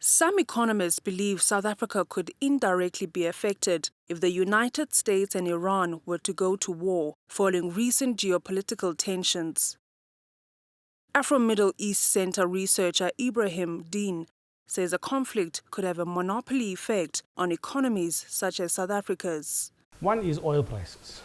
Some economists believe South Africa could indirectly be affected if the United States and Iran were to go to war following recent geopolitical tensions. Afro-Middle East Center researcher Ibrahim Dean says a conflict could have a monopoly effect on economies such as South Africa's. One is oil prices.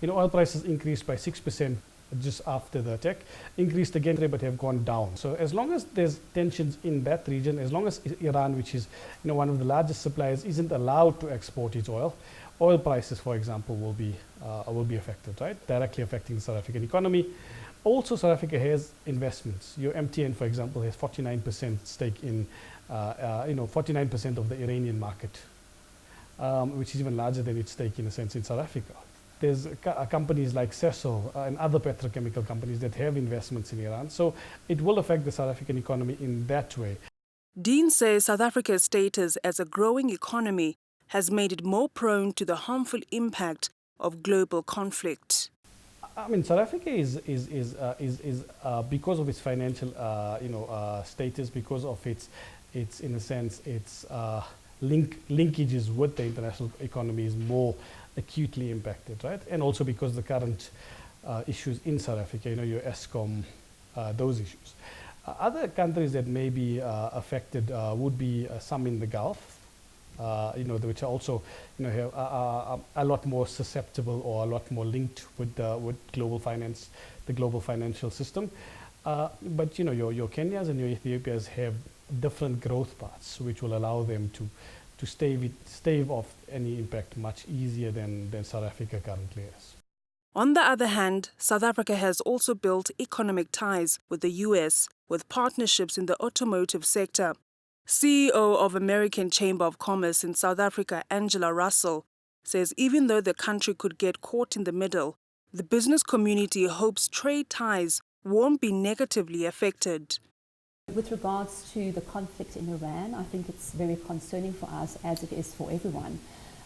Oil prices increased by 6% just after the attack, increased again but have gone down. So as long as there's tensions in that region, as long as Iran, which is one of the largest suppliers, isn't allowed to export its oil prices, for example, will be affected, right? Directly affecting the South African economy. Also, South Africa has investments. Your MTN, for example, has 49% stake in 49% of the Iranian market, which is even larger than its stake in a sense in South Africa. There's companies like Cecil and other petrochemical companies that have investments in Iran. So it will affect the South African economy in that way. Dean says South Africa's status as a growing economy has made it more prone to the harmful impact of global conflict. South Africa is because of its financial status, because of its in a sense its linkages with the international economy is more acutely impacted, right? And also because the current issues in South Africa, your ESCOM, those issues. Other countries that may be affected would be some in the Gulf, which are also, are a lot more susceptible or a lot more linked with global finance, the global financial system. But your Kenyas and your Ethiopias have different growth paths, which will allow them to stave off any impact much easier than South Africa currently is. On the other hand, South Africa has also built economic ties with the US, with partnerships in the automotive sector. CEO of American Chamber of Commerce in South Africa, Angela Russell, says even though the country could get caught in the middle, the business community hopes trade ties won't be negatively affected. With regards to the conflict in Iran, I think it's very concerning for us, as it is for everyone.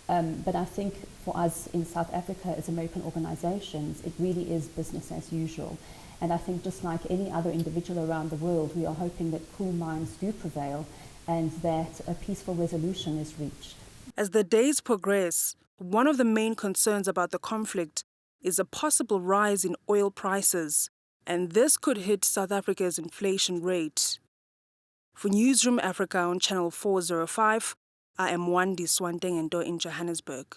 But I think for us in South Africa as American organizations, it really is business as usual. And I think just like any other individual around the world, we are hoping that cool minds do prevail and that a peaceful resolution is reached. As the days progress, one of the main concerns about the conflict is a possible rise in oil prices, and this could hit South Africa's inflation rate. For Newzroom Afrika on Channel 405, I am Wandiswa Ntengento in Johannesburg.